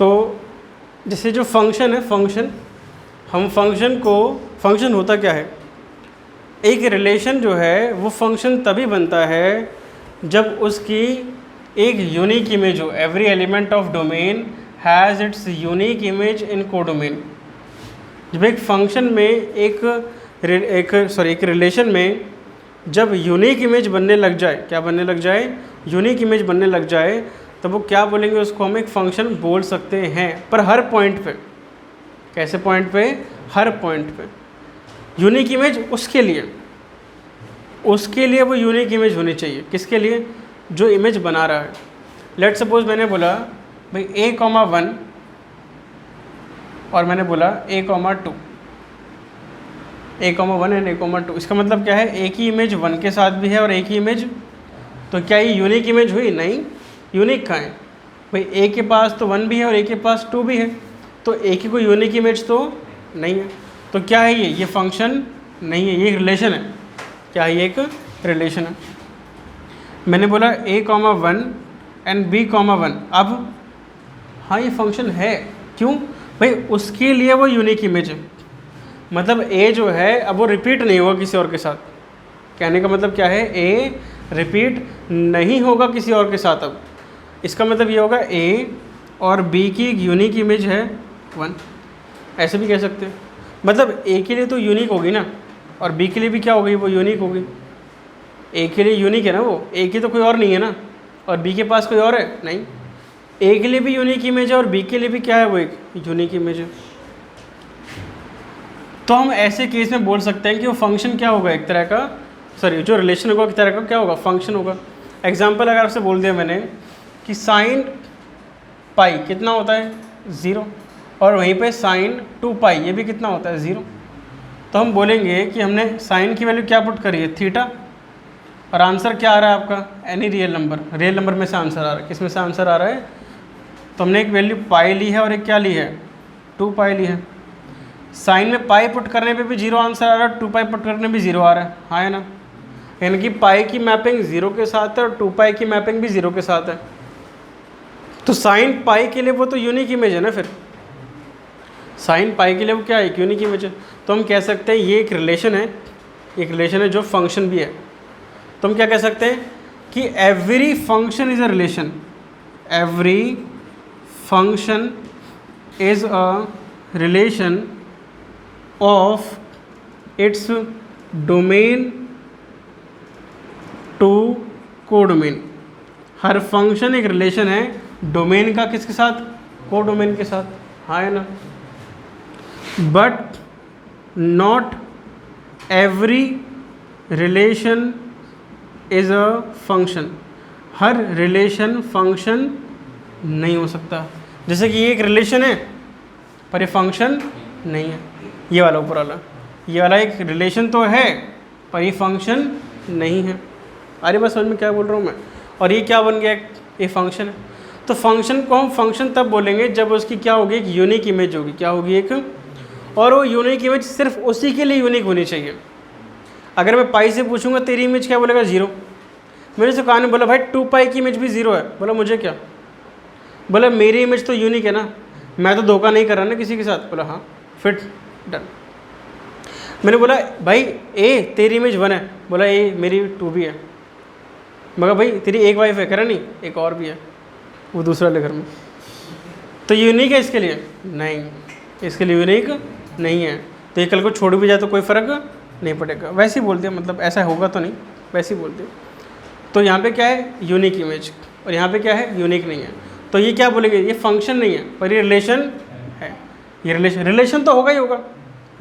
तो जैसे जो फंक्शन है, हम फंक्शन को, फंक्शन होता क्या है, एक रिलेशन जो है वो फंक्शन तभी बनता है जब उसकी एक यूनिक इमेज हो। Every element of domain has its unique image in codomain. जब एक फंक्शन में एक रिलेशन में जब यूनिक इमेज बनने लग जाए, क्या बनने लग जाए, यूनिक इमेज बनने लग जाए, तो वो क्या बोलेंगे, उसको हम एक फंक्शन बोल सकते हैं। पर हर पॉइंट पे, कैसे पॉइंट पे, हर पॉइंट पे यूनिक इमेज उसके लिए वो यूनिक इमेज होनी चाहिए। किसके लिए, जो इमेज बना रहा है। लेट सपोज मैंने बोला भाई a,1 और मैंने बोला a,2, a,1 एंड a,2। इसका मतलब क्या है, एक ही इमेज 1 के साथ भी है और एक ही इमेज, तो क्या ये यूनिक इमेज हुई? नहीं, यूनिक कहाँ है भाई, ए के पास तो 1 भी है और ए के पास 2 भी है, तो एक ही कोई यूनिक इमेज तो नहीं है। तो क्या है ये फंक्शन नहीं है, ये रिलेशन है। क्या है, ये एक रिलेशन है। मैंने बोला a,1 एंड b,1। अब हाँ ये फंक्शन है, क्यों भाई, उसके लिए वो यूनिक इमेज है। मतलब a जो है अब वो रिपीट नहीं होगा किसी और के साथ। कहने का मतलब क्या है, a रिपीट नहीं होगा किसी और के साथ। अब इसका मतलब ये होगा a और b की एक यूनिक इमेज है 1, ऐसे भी कह सकते हैं। मतलब a के लिए तो यूनिक होगी ना, और b के लिए भी क्या होगी, वो यूनिक होगी। a के लिए यूनिक है ना वो, a की तो कोई और नहीं है ना, और b के पास कोई और है नहीं। a के लिए भी यूनिक इमेज है और b के लिए भी क्या है, वो एक यूनिक इमेज है। तो हम ऐसे केस में बोल सकते हैं कि वो फंक्शन क्या होगा, एक तरह का, सॉरी जो रिलेशन होगा एक तरह का क्या होगा, फंक्शन होगा। एग्जाम्पल अगर आपसे बोल दिया मैंने कि साइन पाई कितना होता है, 0, और वहीं पे साइन 2 पाई ये भी कितना होता है, 0। तो हम बोलेंगे कि हमने साइन की वैल्यू क्या पुट करी है, थीटा, और आंसर क्या आ रहा है आपका, एनी रियल नंबर में से आंसर आ रहा है। किस में से आंसर आ रहा है, तो हमने एक वैल्यू पाई ली है और एक क्या ली है, 2 पाई ली है। साइन में पाई पुट करने पे भी 0 आंसर आ रहा है, 2 पाई पुट करने भी 0 आ रहा है, हाँ है ना। यानी कि पाई की मैपिंग 0 के साथ है और 2 पाई की मैपिंग भी 0 के साथ है। तो साइन पाई के लिए वो तो यूनिक इमेज है ना, फिर साइन पाई के लिए वो क्या है, एक यूनिक इमेज है। तो हम कह सकते हैं ये एक रिलेशन है, जो फंक्शन भी है। तो हम क्या कह सकते हैं कि every function is a relation, every function is a relation of its domain to codomain. हर फंक्शन एक रिलेशन है डोमेन का, किसके साथ, कोडोमेन के साथ, हाँ है ना। But not every relation is a function, हर रिलेशन फंक्शन नहीं हो सकता। जैसे कि ये एक रिलेशन है पर ये फंक्शन नहीं है, ये वाला ऊपर वाला, ये वाला एक रिलेशन तो है पर ये फंक्शन नहीं है। अरे बस समझ में क्या बोल रहा हूँ मैं। और ये क्या बन गया, ये फंक्शन है। तो फंक्शन को हम फंक्शन तब बोलेंगे जब उसकी क्या होगी, एक यूनिक इमेज होगी, क्या होगी, एक, और वो यूनिक इमेज सिर्फ उसी के लिए यूनिक होनी चाहिए। अगर मैं पाई से पूछूंगा तेरी इमेज क्या, बोलेगा 0। मैंने से कहा ने बोला भाई 2 पाई की इमेज भी 0 है, बोला मुझे क्या, बोला मेरी इमेज तो यूनिक है ना, मैं तो धोखा नहीं कर रहा ना किसी के साथ, बोला हाँ, फिट डन। मैंने बोला भाई ए तेरी इमेज 1 है, बोला ए मेरी 2 भी है। मगर भाई तेरी एक वाइफ है, कह रहा नहीं एक और भी है, वो दूसरा वाले घर में, तो यूनिक है इसके लिए, नहीं इसके लिए यूनिक नहीं है। तो ये कल को छोड़ भी जाए तो कोई फ़र्क नहीं पड़ेगा। वैसे ही बोल दिया, मतलब ऐसा होगा तो नहीं, वैसे ही बोल दिया। तो यहाँ पे क्या है, यूनिक इमेज, और यहाँ पे क्या है, यूनिक नहीं है। तो ये क्या बोलेंगे, ये फंक्शन नहीं है पर ये रिलेशन है। ये रिलेशन तो होगा ही होगा।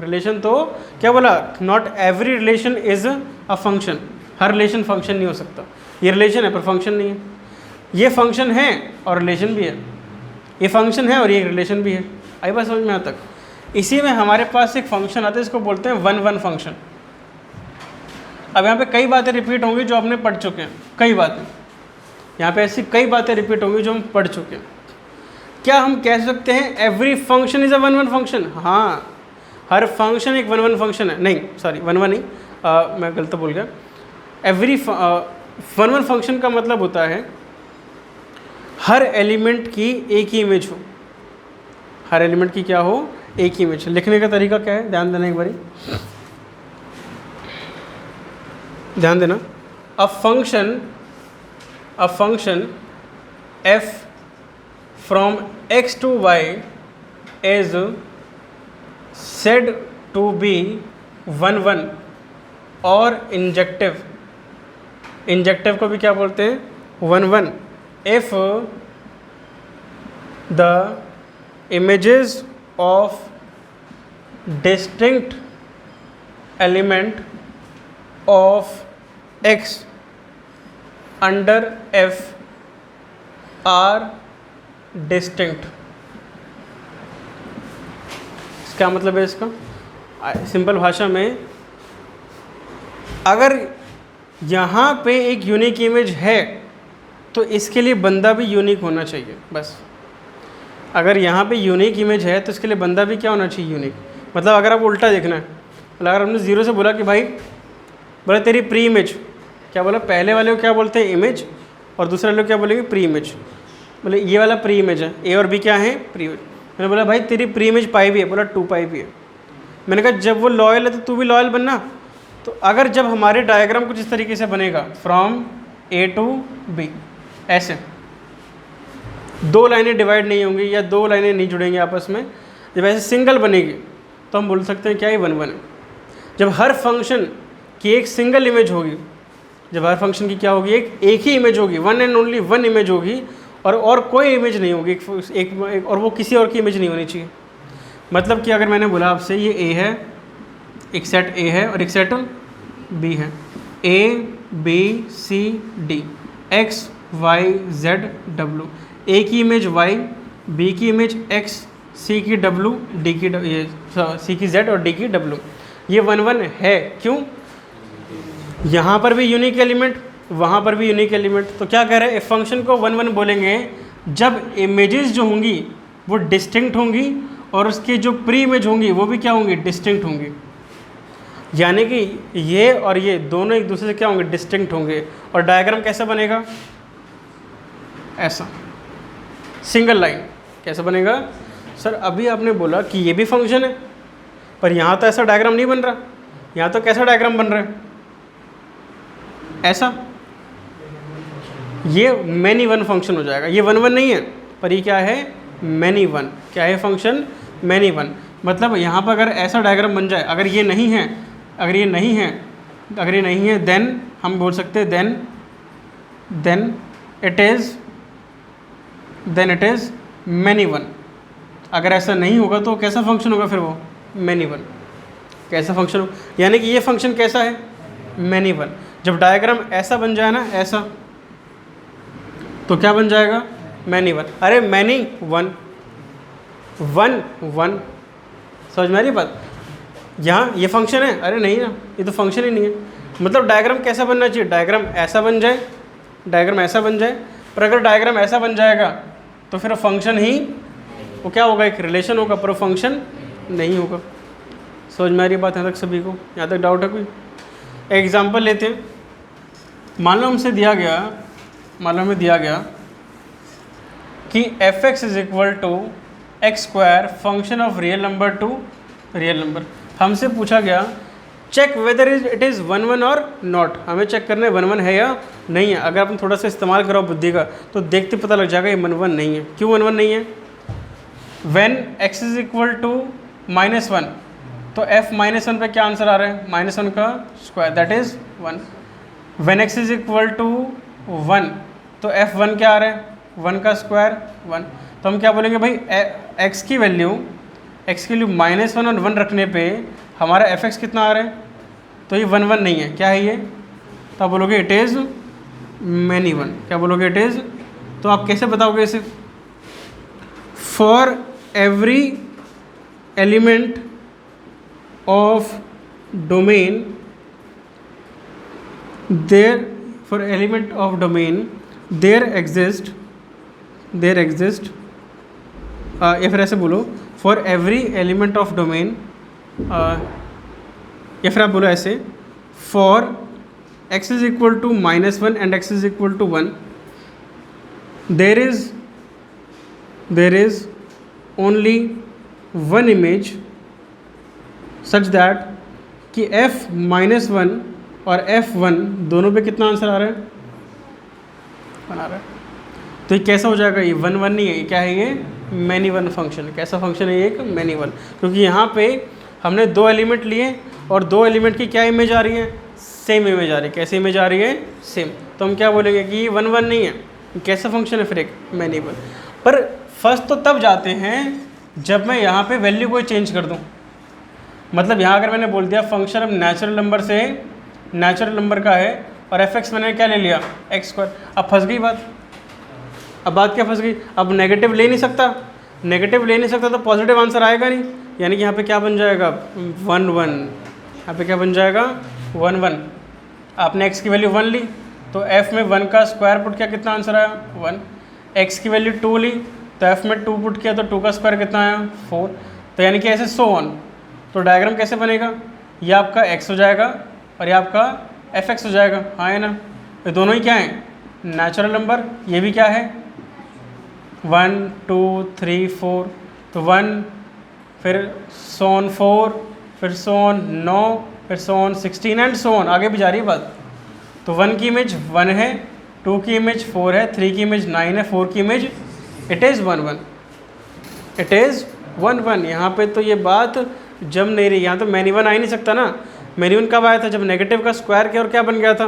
रिलेशन तो क्या बोला, not every relation is a function, हर रिलेशन फंक्शन नहीं हो सकता। ये रिलेशन है पर फंक्शन नहीं है। ये फंक्शन है और रिलेशन भी है, ये फंक्शन है और ये रिलेशन भी है। आई बात समझ में यहाँ तक। इसी में हमारे पास एक फंक्शन आता है, इसको बोलते हैं 1-1 फंक्शन। अब यहाँ पे कई बातें रिपीट होंगी जो आपने पढ़ चुके हैं, कई बातें यहाँ पे ऐसी कई बातें रिपीट होंगी जो हम पढ़ चुके हैं। क्या हम कह सकते हैं every function is a 1-1 function? हाँ, हर फंक्शन एक 1-1 फंक्शन है। नहीं सॉरी 1-1 नहीं, मैं गलत बोल गया। एवरी 1-1 फंक्शन का मतलब होता है हर एलिमेंट की एक ही इमेज हो, हर एलिमेंट की क्या हो, एक ही इमेज। लिखने का तरीका क्या है, ध्यान देना एक बारी, ध्यान देना। A function f from x to y is said to be 1 और इंजेक्टिव को भी क्या बोलते हैं, 1 if the images of distinct element of x under f are distinct। क्या मतलब है इसका, सिंपल भाषा में, अगर यहाँ पे एक यूनिक इमेज है तो इसके लिए बंदा भी यूनिक होना चाहिए। बस अगर यहाँ पे यूनिक इमेज है तो इसके लिए बंदा भी क्या होना चाहिए, यूनिक। मतलब अगर आप उल्टा देखना है, मतलब अगर हमने ज़ीरो से बोला कि भाई बोला तेरी प्री इमेज, क्या बोला, पहले वाले को क्या बोलते हैं, इमेज, और दूसरे वाले को क्या बोलेंगे, प्री इमेज। बोले ये वाला प्री इमेज है, ए और बी क्या है, प्री इमेज। मैंने बोला भाई तेरी प्री इमेज पाई भी है, बोला 2 पाई भी है। मैंने कहा जब वो लॉयल है तो तू भी लॉयल बनना। तो अगर जब हमारे डायग्राम कुछ इस तरीके से बनेगा, फ्रॉम ए टू बी, ऐसे 2 लाइनें डिवाइड नहीं होंगी या 2 लाइनें नहीं जुड़ेंगी आपस में, जब ऐसे सिंगल बनेगी तो हम बोल सकते हैं क्या, ये 1 है। जब हर फंक्शन की एक सिंगल इमेज होगी, जब हर फंक्शन की क्या होगी, एक ही इमेज होगी, 1 एंड ओनली 1 इमेज होगी, और कोई इमेज नहीं होगी, एक और वो किसी और की इमेज नहीं होनी चाहिए। मतलब कि अगर मैंने बोला आपसे ये ए है, एक सेट ए है और एक सेट बी है, A B C D, X Y Z W, A की इमेज वाई, बी की इमेज एक्स, सी की डब्लू, डी की सी की जेड और डी की डब्लू, ये 1 है। क्यों, यहाँ पर भी यूनिक एलिमेंट, वहाँ पर भी यूनिक एलिमेंट। तो क्या कह रहे हैं, फंक्शन को 1 बोलेंगे जब इमेजेस जो होंगी वो डिस्टिंक्ट होंगी और उसकी जो प्री इमेज होंगी वो भी क्या होंगी, डिस्टिंक्ट होंगी। यानी कि ये और ये दोनों एक दूसरे से क्या होंगे, डिस्टिंक्ट होंगे। और डायग्राम कैसा बनेगा, ऐसा सिंगल लाइन। कैसा बनेगा, सर अभी आपने बोला कि ये भी फंक्शन है पर यहाँ तो ऐसा डायग्राम नहीं बन रहा, यहाँ तो कैसा डायग्राम बन रहा है, ऐसा। ये मैनी 1 फंक्शन हो जाएगा। ये 1 नहीं है पर ये क्या है, मैनी 1। क्या है फंक्शन, मैनी 1। मतलब यहाँ पर अगर ऐसा डायग्राम बन जाए, अगर ये नहीं है, अगर ये नहीं है, अगर ये नहीं है, देन हम बोल सकते हैं देन इट इज़ मैनी 1। अगर ऐसा नहीं होगा तो कैसा फंक्शन होगा फिर वो, मैनी 1। कैसा फंक्शन हो, यानी कि ये फंक्शन कैसा है, मैनी 1। जब डायग्राम ऐसा बन जाए ना, ऐसा, तो क्या बन जाएगा, मैनी 1। अरे मैनी 1 समझ में आ रही बात। यहाँ ये फंक्शन है, अरे नहीं ना, ये तो फंक्शन ही नहीं है। मतलब डायग्राम कैसा बनना चाहिए, डायग्राम ऐसा बन जाए, डायग्राम ऐसा बन जाए। पर अगर डायग्राम ऐसा बन जाएगा तो फिर फंक्शन ही वो क्या होगा, एक रिलेशन होगा, पर फंक्शन नहीं होगा। समझ में आ रही बात यहाँ तक सभी को, यहाँ तक डाउट है कोई। एग्जाम्पल लेते हैं, मान लो हमसे दिया गया, मान लो हमें दिया गया कि f(x) is equal to x square function of real number to real number. हमसे पूछा गया चेक वेदर इट इज़ 1 और नॉट। हमें चेक करना है 1 है या नहीं है। अगर आपने थोड़ा सा इस्तेमाल करो बुद्धि का तो देखते पता लग जाएगा ये 1 नहीं है। क्यों 1 नहीं है, when x is equal to -1 तो f -1 पे क्या आंसर आ रहा है, -1 का square that is 1। When x is equal to 1 तो f(1) क्या आ रहा है, 1 का स्क्वायर 1। तो हम क्या बोलेंगे भाई, x की वैल्यू -1 और 1 रखने पे हमारा f(x) कितना आ रहा है, तो ये 1 नहीं है। क्या है ये, तो आप बोलोगे इट इज़ मैनी 1। क्या बोलोगे, इट इज़। तो आप कैसे बताओगे इसे, for every element of domain there, for element of domain there exist या फिर ऐसे बोलो, for every element of domain, या फिर आप बोलो ऐसे, for x is equal to -1 and x is equal to 1 there is only one image such that कि f-1 और f1 दोनों पे कितना आंसर आ रहा है, बना रहा है। तो ये कैसा हो जाएगा, ये 1 1 नहीं है, ये क्या है, ये मैनी वन फंक्शन। कैसा फंक्शन है ये, एक मैनी वन, क्योंकि यहाँ पे हमने 2 एलिमेंट लिए और 2 एलिमेंट की क्या इमेज आ रही है, सेम इमेज आ रही है। कैसे इमेज आ रही है, सेम। तो हम क्या बोलेंगे कि ये 1 1 नहीं है, ये कैसा फंक्शन है फिर, एक मैनी वन। पर फर्स्ट तो तब जाते हैं जब मैं यहाँ पे वैल्यू कोई चेंज कर दूँ। मतलब यहाँ अगर मैंने बोल दिया फंक्शन अब नेचुरल नंबर से नेचुरल नंबर का है और f(x) मैंने क्या ले लिया, x², अब फंस गई बात। अब बात क्या फंस गई, अब नेगेटिव ले नहीं सकता, नेगेटिव ले नहीं सकता तो पॉजिटिव आंसर आएगा नहीं। यानी कि यहाँ पे क्या बन जाएगा, 1 1, यहाँ पे क्या बन जाएगा, 1 1। आपने x की वैल्यू 1 ली तो f में 1 का स्क्वायर पुट किया, कितना आंसर आया, 1। x की वैल्यू 2 ली तो f में 2 पुट किया तो 2 का स्क्वायर कितना आया, 4। तो यानी कि ऐसे सो ऑन। तो डायग्राम कैसे बनेगा, ये आपका x हो जाएगा और ये आपका f(x) हो जाएगा, हाँ है ना। ये दोनों ही क्या हैं, नेचुरल नंबर। ये भी क्या है, 1 2 3 4, तो 1, फिर सोन 4, फिर सोन 9, फिर सोन 16 एंड सोन, आगे भी जा रही है बात। तो 1 की इमेज 1 है, 2 की इमेज 4 है, 3 की इमेज 9 है, 4 की image it is 1 1, it is 1 1। यहाँ पे तो ये बात जब नहीं रही, यहाँ तो मैनी वन आ ही नहीं सकता ना। मैनी वन कब आया था, जब नेगेटिव का स्क्वायर किया और क्या बन गया था।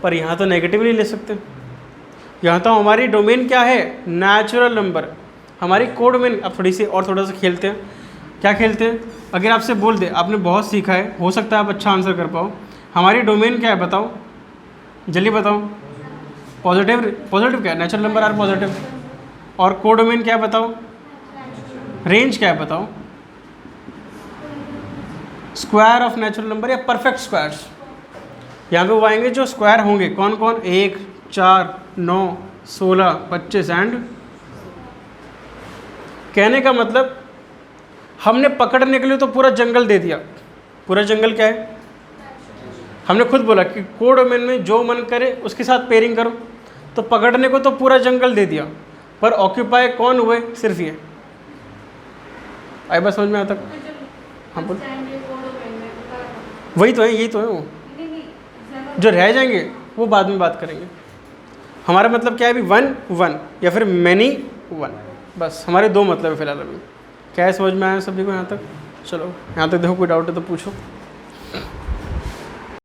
पर यहाँ तो नेगेटिव नहीं ले सकते, यहाँ तो हमारी डोमेन क्या है, नेचुरल नंबर, हमारी कोडोमेन। अब थोड़ा सा खेलते हैं। क्या खेलते हैं, अगर आपसे बोल दे, आपने बहुत सीखा है, हो सकता है आप अच्छा आंसर कर पाओ, हमारी डोमेन क्या है बताओ, जल्दी बताओ। पॉजिटिव, पॉजिटिव क्या है, नेचुरल नंबर आर पॉजिटिव। और कोडोमेन क्या है बताओ, रेंज क्या है बताओ, स्क्वायर ऑफ नेचुरल नंबर या परफेक्ट स्क्वायर्स। यहाँ पे वो आएंगे जो स्क्वायर होंगे, कौन कौन, 1 4 9 16 25 एंड। कहने का मतलब हमने पकड़ने के लिए तो पूरा जंगल दे दिया। पूरा जंगल क्या है, हमने खुद बोला कि कोडोमेन में जो मन करे उसके साथ पेयरिंग करो, तो पकड़ने को तो पूरा जंगल दे दिया, पर ऑक्यूपाई कौन हुए, सिर्फ ये। आई बात समझ में आता, हाँ बोल। वही तो है, यही तो है, वो जो रह जाएंगे वो बाद में बात करेंगे। हमारा मतलब क्या है अभी, 1 1 या फिर मैनी वन, बस हमारे 2 मतलब है फिलहाल अभी। क्या है, समझ में आया सभी को यहाँ तक। चलो यहाँ तक देखो, कोई डाउट है तो पूछो।